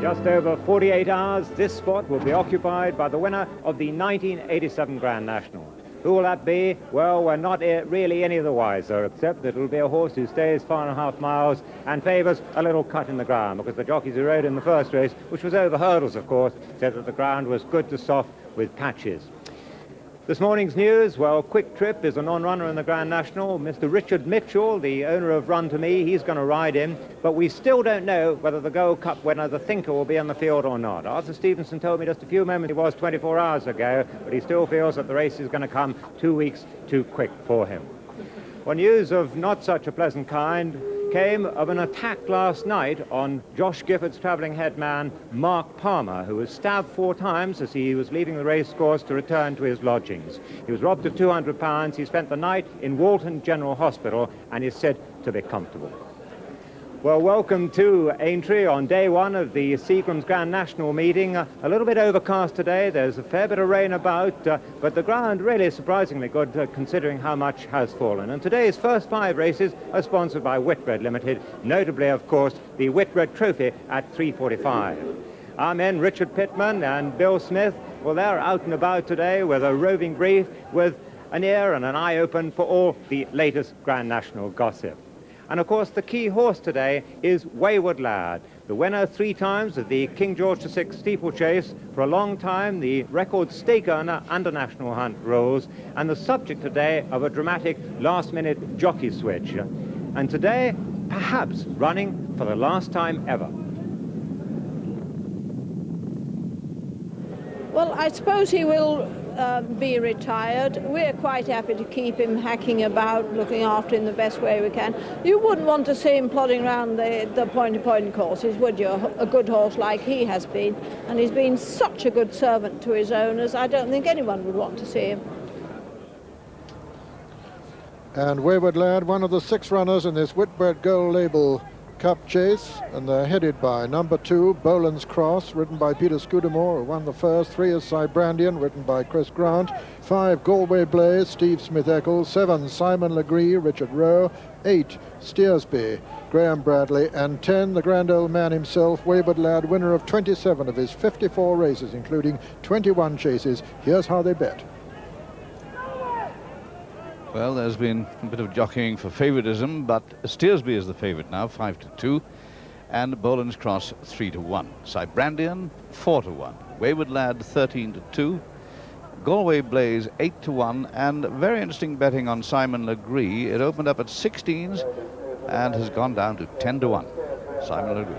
just over 48 hours, this spot will be occupied by the winner of the 1987 Grand National. Who will that be? Well, we're not really any the wiser, except that it'll be a horse who stays 4.5 miles and favours a little cut in the ground, because the jockeys who rode in the first race, which was over hurdles, of course, said that the ground was good to soft with patches. This morning's news, well, Quick Trip is a non-runner in the Grand National. Mr. Richard Mitchell, the owner of Run to Me, he's going to ride in, but we still don't know whether the Gold Cup winner, the Thinker, will be on the field or not. Arthur Stevenson told me just a few moments, he was 24 hours ago, but he still feels that the race is going to come 2 weeks too quick for him. Well, news of not such a pleasant kind came of an attack last night on Josh Gifford's travelling headman, Mark Palmer, who was stabbed 4 times as he was leaving the racecourse to return to his lodgings. He was robbed of £200. He spent the night in Walton General Hospital and is said to be comfortable. Well, welcome to Aintree on day 1 of the Seagram's Grand National meeting. A little bit overcast today. There's a fair bit of rain about, but the ground really is surprisingly good considering how much has fallen. And today's first 5 races are sponsored by Whitbread Limited, notably, of course, the Whitbread Trophy at 3:45. Our men, Richard Pittman and Bill Smith, well, they're out and about today with a roving brief with an ear and an eye open for all the latest Grand National gossip. And, of course, the key horse today is Wayward Lad, the winner 3 times of the King George VI steeplechase, for a long time the record stake earner under National Hunt rules, and the subject today of a dramatic last-minute jockey switch. And today, perhaps running for the last time ever. Well, I suppose he will be retired. We're quite happy to keep him hacking about, looking after him the best way we can. You wouldn't want to see him plodding around the point-to-point courses, would you? A good horse like he has been. And he's been such a good servant to his owners, I don't think anyone would want to see him. And Wayward Lad, one of the 6 runners in this Whitbread Gold Label Cup chase, and they're headed by number 2, Boland's Cross, ridden by Peter Scudamore, who won the first. 3 is Cybrandian, ridden by Chris Grant. 5, Galway Blaze, Steve Smith-Eccles. 7, Simon Legree, Richard Rowe. 8, Steersby, Graham Bradley. And 10, the grand old man himself, Wayward Lad, winner of 27 of his 54 races, including 21 chases. Here's how they bet. Well, there's been a bit of jockeying for favoritism, but Steersby is the favourite now, 5-2, and Boland's Cross 3-1. Cybrandian 4-1, Wayward Lad 13-2, Galway Blaze 8-1, and very interesting betting on Simon Legree. It opened up at 16s and has gone down to 10-1. Simon Legree.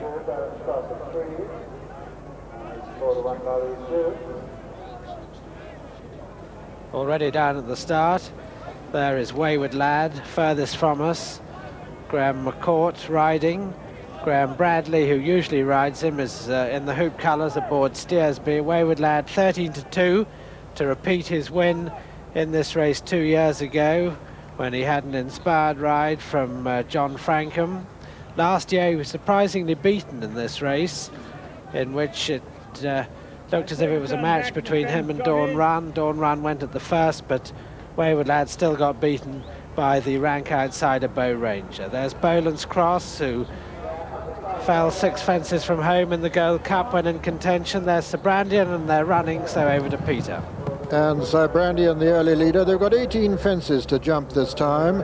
Already down at the start. There is Wayward Lad, furthest from us. Graham McCourt riding. Graham Bradley, who usually rides him, is in the hoop colours aboard Steersby. Wayward Lad 13-2 to repeat his win in this race 2 years ago when he had an inspired ride from John Frankham. Last year he was surprisingly beaten in this race, in which it looked as if it was a match between him and Dawn Run. Dawn Run went at the first, but Wayward Lad still got beaten by the rank outsider Bow Ranger. There's Boland's Cross, who fell 6 fences from home in the Gold Cup when in contention. There's Cybrandian, and they're running, so over to Peter. And Cybrandian, the early leader. They've got 18 fences to jump this time.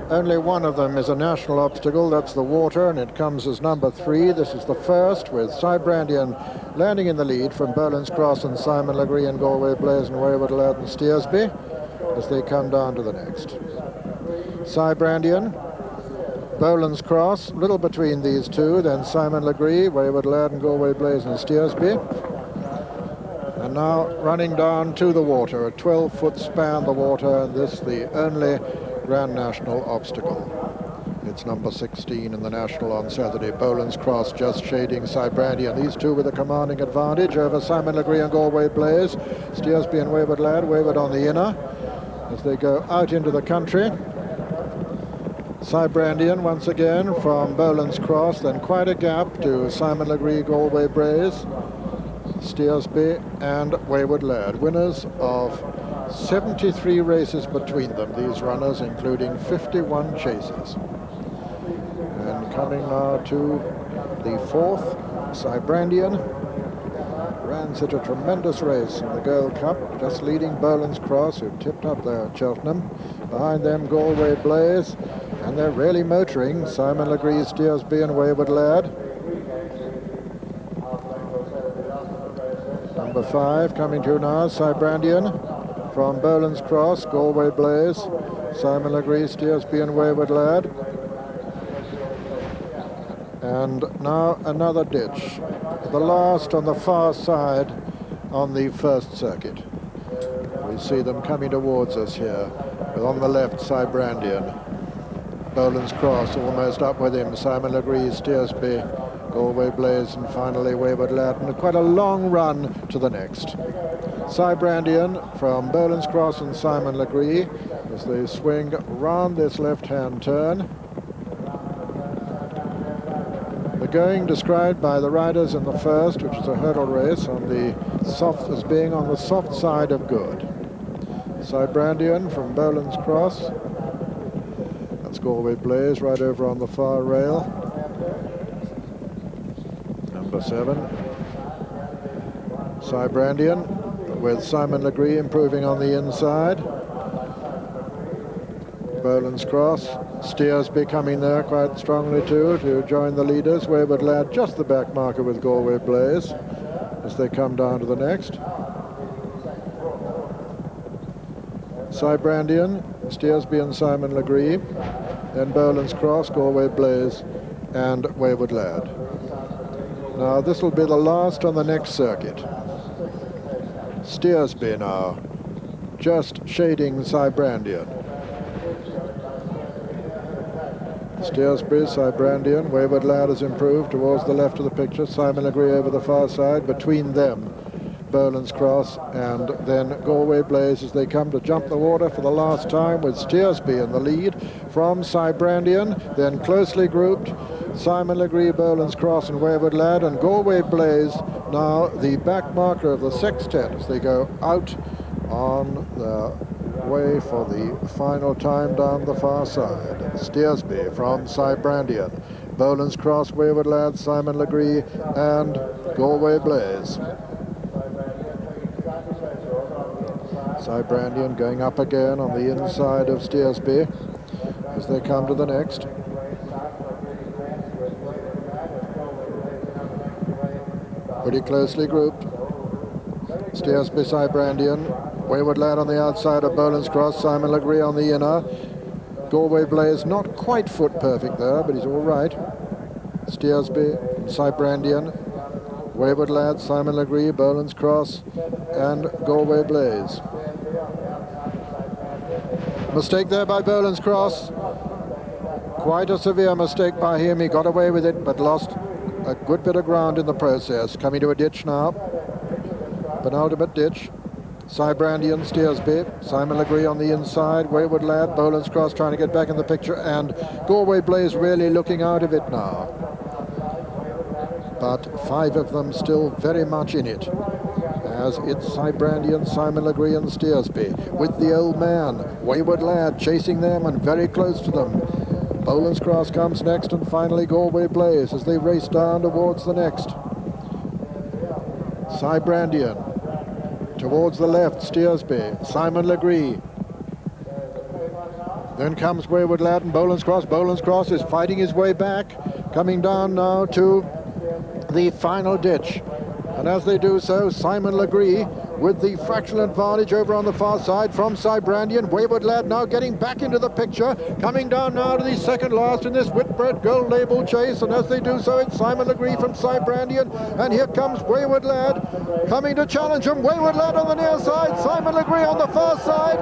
Only one of them is a national obstacle, that's the water, and it comes as number 3. This is the first, with Cybrandian landing in the lead from Boland's Cross and Simon Legree and Galway Blaze and Wayward Lad and Steersby, as they come down to the next. Cybrandian, Boland's Cross, little between these two, then Simon Legree, Wayward Lad and Galway Blaze and Steersby. And now running down to the water, a 12-foot span the water, and this the only Grand National obstacle. It's number 16 in the National on Saturday. Boland's Cross just shading Cybrandian. These two with a commanding advantage over Simon Legree and Galway Blaze. Steersby and Wayward Lad, Wayward on the inner as they go out into the country. Cybrandian once again from Boland's Cross, then quite a gap to Simon Legree, Galway Blaze, Steersby and Wayward Lad. Winners of 73 races between them, these runners, including 51 chases. And coming now to the fourth. Cybrandian ran such a tremendous race in the Gold Cup, just leading Boland's Cross, who tipped up there at Cheltenham. Behind them, Galway Blaze, and they're really motoring. Simon Legree, Steersby, and Wayward Lad. Number 5 coming to now, Cybrandian from Boland's Cross, Galway Blaze, Simon Legree, Steersby, and Wayward Lad. And now another ditch, the last on the far side on the first circuit. We see them coming towards us here, with on the left Cybrandian, Boland's Cross almost up with him, Simon Legree, Steersby, Galway Blaze, and finally Wayward Lad, and quite a long run to the next. Cybrandian from Boland's Cross and Simon Legree as they swing round this left-hand turn. The going described by the riders in the first, which is a hurdle race, on the soft, as being on the soft side of good. Cybrandian from Boland's Cross. That's Galway Blaze right over on the far rail. Number 7. Cybrandian with Simon Legree improving on the inside. Boland's Cross. Steersby coming there quite strongly too to join the leaders. Wayward Lad just the back marker with Galway Blaze as they come down to the next. Cybrandian, Steersby and Simon Legree. Then Boland's Cross, Galway Blaze and Wayward Lad. Now this will be the last on the next circuit. Steersby now, just shading Cybrandian. Steersby, Cybrandian, Wayward Lad has improved towards the left of the picture. Simon Legree over the far side. Between them, Boland's Cross and then Galway Blaze as they come to jump the water for the last time, with Steersby in the lead from Cybrandian. Then closely grouped, Simon Legree, Boland's Cross and Wayward Lad, and Galway Blaze now the back marker of the sextet as they go out on the way for the final time down the far side. Steersby from Cybrandian, Boland's Cross, Wayward Lad, Simon Legree and Galway Blaze. Cybrandian going up again on the inside of Steersby as they come to the next. Pretty closely grouped. Steersby, Cybrandian, Wayward Lad on the outside of Boland's Cross, Simon Legree on the inner. Galway Blaze not quite foot perfect there, but he's all right. Steersby, Cybrandian, Wayward Lad, Simon Legree, Boland's Cross and Galway Blaze. Mistake there by Boland's Cross. Quite a severe mistake by him. He got away with it, but lost a good bit of ground in the process. Coming to a ditch now. Penultimate ditch. Cybrandian, Steersby, Simon Legree on the inside, Wayward Lad, Boland's Cross trying to get back in the picture, and Galway Blaze really looking out of it now. But 5 of them still very much in it, as it's Cybrandian, Simon Legree and Steersby, with the old man, Wayward Lad, chasing them and very close to them. Boland's Cross comes next, and finally Galway Blaze as they race down towards the next. Cybrandian. Towards the left, Steersby, Simon Legree. Then comes Wayward Lad and Boland's Cross. Boland's Cross is fighting his way back, coming down now to the final ditch. And as they do so, Simon Legree with the fractional advantage over on the far side from Cybrandian. Wayward Lad now getting back into the picture, coming down now to the second last in this Whitbread gold label chase, and as they do so, it's Simon Legree from Cybrandian, and here comes Wayward Lad coming to challenge him. Wayward Lad on the near side, Simon Legree on the far side.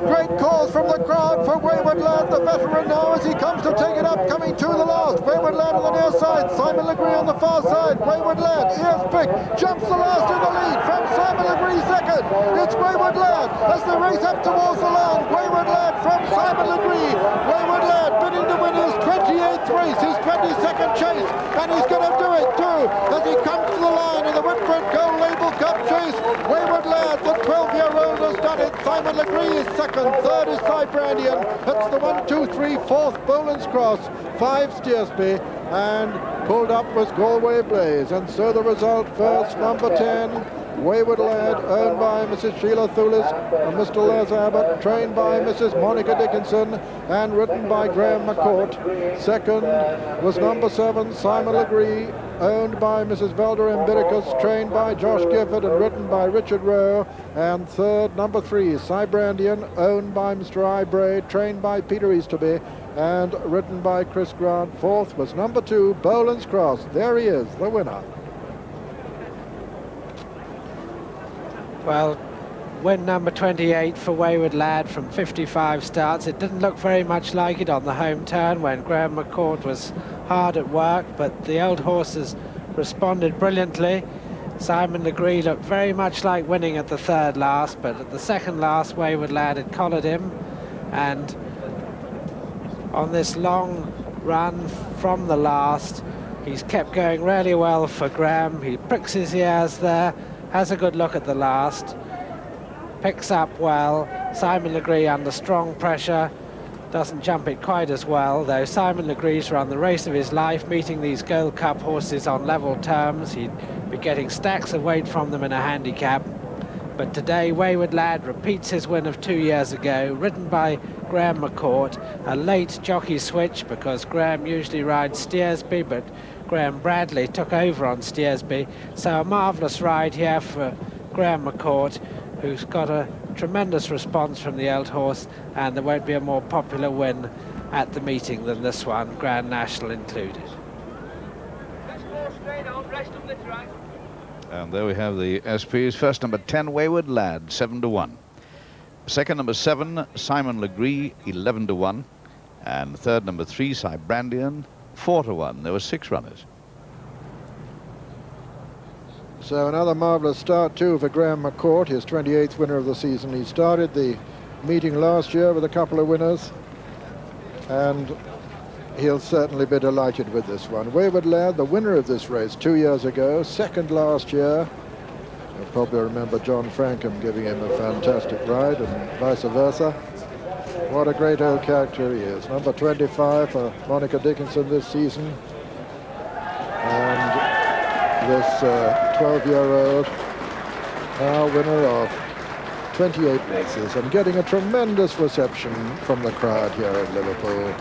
Great calls from the crowd for Wayward Lad, the veteran now, as he comes to take it up, coming to the last. Wayward Lad on the near side, Simon Legree on the far side. Wayward Lad, ears picked, jumps the last in the lead from Simon Legree second. It's Wayward Lad as they race up towards the line. Wayward Lad from Simon Legree. Wayward Lad bidding to win his 28th race, his 22nd chase, and he's going to do it too as he comes to the line in the Whitbread gold label Double Cup chase. Wayward Lad, the 12-year-old, has done it. Simon Legree is second. Third is Cybrandian. That's the 1, 2, 3, fourth Boland's Cross. 5 Steersby. And pulled up was Galway Blaze. And so the result, first number 10, Wayward Lad, owned by Mrs. Sheila Thulis and Mr. Les Abbott, trained by Mrs. Monica Dickinson and ridden by Graham McCourt. Second was number 7, Simon Legree, owned by Mrs. Velda Empiricus, trained by Josh Gifford and ridden by Richard Rowe. And third, number 3, Cybrandian, owned by Mr. Whitbread, trained by Peter Easterby and ridden by Chris Grant. Fourth was number 2, Boland's Cross. There he is, the winner. Well, win number 28 for Wayward Lad from 55 starts. It didn't look very much like it on the home turn when Graham McCourt was hard at work, but the old horses responded brilliantly. Simon Legree looked very much like winning at the third last, but at the second last, Wayward Lad had collared him. And on this long run from the last, he's kept going really well for Graham. He pricks his ears there, has a good look at the last, picks up well. Simon Legree under strong pressure, doesn't jump it quite as well, though Simon Legree's run the race of his life, meeting these Gold Cup horses on level terms. He'd be getting stacks of weight from them in a handicap. But today, Wayward Lad repeats his win of 2 years ago, ridden by Graham McCourt. A late jockey switch, because Graham usually rides Steersby, but Graham Bradley took over on Steersby. So a marvellous ride here for Graham McCourt, who's got a tremendous response from the old horse, and there won't be a more popular win at the meeting than this one, Grand National included. And there we have the SPs. First, number 10, Wayward Lad, 7-1. Second, number 7, Simon Legree, 11-1. And third, number 3, Cybrandian, 4-1. There were 6 runners. So another marvellous start too for Graham McCourt, his 28th winner of the season. He started the meeting last year with a couple of winners, and he'll certainly be delighted with this one. Wayward Lad, the winner of this race 2 years ago, second last year. You'll probably remember John Frankham giving him a fantastic ride, and vice versa. What a great old character he is. Number 25 for Monica Dickinson this season. And this 12-year-old, now winner of 28 races, and getting a tremendous reception from the crowd here at Liverpool.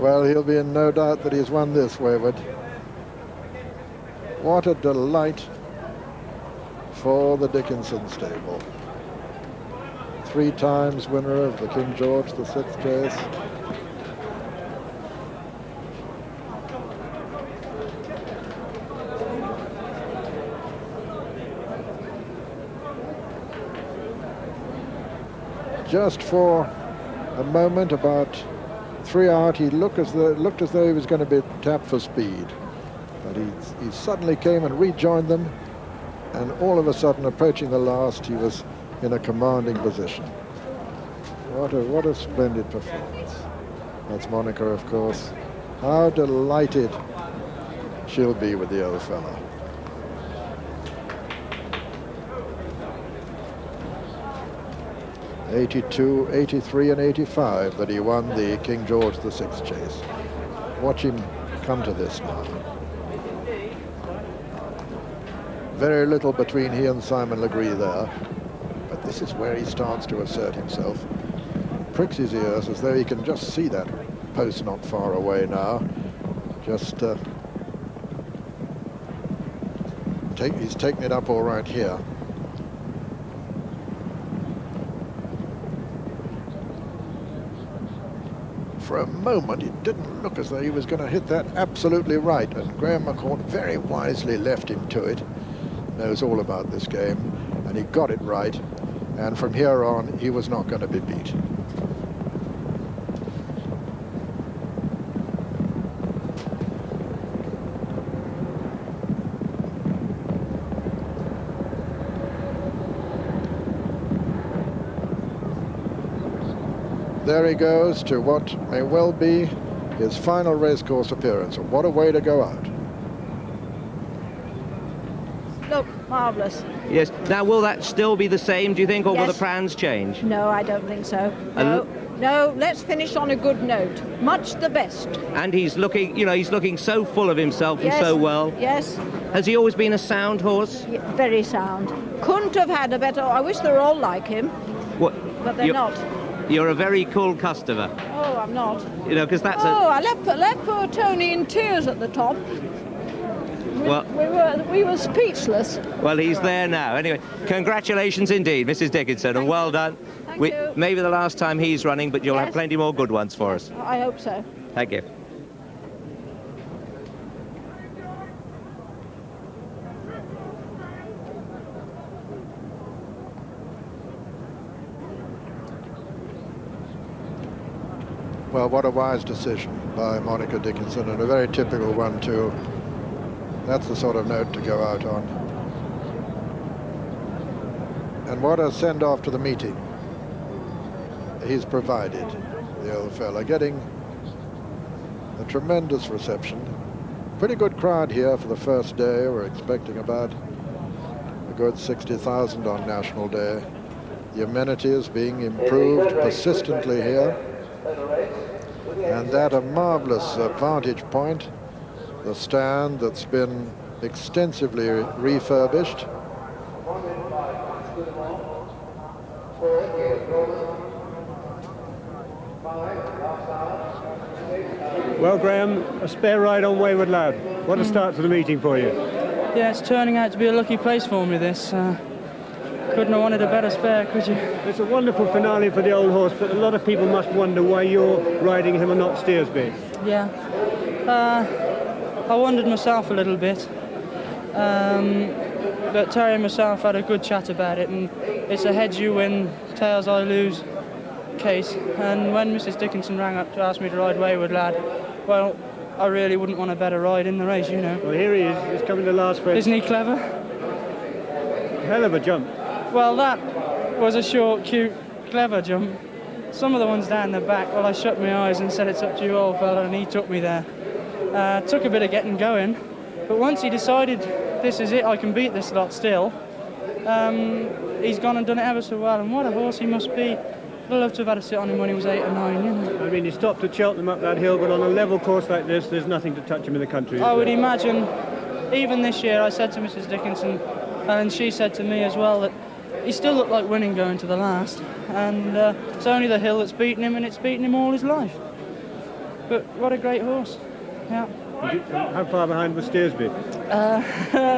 Well, he'll be in no doubt that he's won this, Wayward. What a delight for the Dickinson stable. 3 times winner of the King George VI chase. Just for a moment, about 3 out, he looked as though he was going to be tapped for speed, but he suddenly came and rejoined them, and all of a sudden, approaching the last, he was in a commanding position. What a splendid performance. That's Monica, of course. How delighted she'll be with the old fellow. '82, '83 and '85 that he won the King George VI chase. Watch him come to this now. Very little between he and Simon Legree there, but this is where he starts to assert himself. Pricks his ears as though he can just see that post not far away now. Just he's taken it up all right here. For a moment, it didn't look as though he was going to hit that absolutely right, and Graham McCourt very wisely left him to it. Knows all about this game, and he got it right, and from here on, he was not going to be beat. there he goes to what may well be his final racecourse appearance. And what a way to go out. Look, marvellous. Yes. Now, will that still be the same, do you think, or will Yes. the plans change? No, I don't think so. No, no, let's finish on a good note. Much the best. And he's looking, you know, he's looking so full of himself Yes, and so well. Yes, Has he always been a sound horse? very sound. Couldn't have had a better... I wish they were all like him, What? but they're not. You're a very cool customer, Oh, I'm not. you know, because that's Oh, I left poor Tony in tears at the top. Well- We were speechless. well, he's there now. Anyway, congratulations indeed, Mrs. Dickinson, and well done. Thank you. Maybe the last time he's running, but you'll have Yes. plenty more good ones for us. I hope so. Thank you. Well, what a wise decision by Monica Dickinson, and a very typical one too. That's the sort of note to go out on. And what a send-off to the meeting he's provided, the old fella, getting a tremendous reception. Pretty good crowd here for the first day. We're expecting about a good 60,000 on National Day. The amenities being improved persistently here. And that a marvelous vantage point, the stand that's been extensively refurbished. Well, Graham, a spare ride on Wayward Lad. What a start to the meeting for you. Yeah, it's turning out to be a lucky place for me, this. Couldn't have wanted a better spare, could you? It's a wonderful finale for the old horse, but a lot of people must wonder why you're riding him and not Steersby. Yeah. I wondered myself a little bit. But Terry and myself had a good chat about it, and it's a heads you win, tails I lose case. And when Mrs. Dickinson rang up to ask me to ride Wayward Lad, well, I really wouldn't want a better ride in the race, you know. Well, here he is. He's coming to last race. Isn't he clever? Hell of a jump. Well, that was a short, cute, clever jump. Some of the ones down the back, well, I shut my eyes and said, it's up to you, old fella, and he took me there. Took a bit of getting going, but once he decided, this is it, I can beat this lot still, he's gone and done it ever so well, and what a horse he must be. I'd love to have had a sit on him when he was 8 or 9, you know. I mean, he stopped at Cheltenham up that hill, but on a level course like this, there's nothing to touch him in the country. I would imagine, even this year, I said to Mrs. Dickinson, and she said to me as well, that he still looked like winning going to the last, and it's only the hill that's beaten him, and it's beaten him all his life. But what a great horse, yeah. How far behind was Steersby?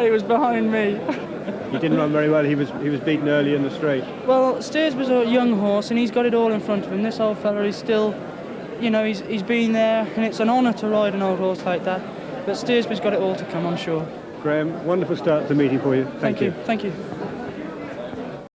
He was behind me. He didn't run very well. He was beaten early in the straight. Well, Steers was a young horse, and he's got it all in front of him. This old fella is still, you know, he's been there, and it's an honour to ride an old horse like that. But Steersby's got it all to come, I'm sure. Graham, wonderful start to the meeting for you. Thank you. Thank you.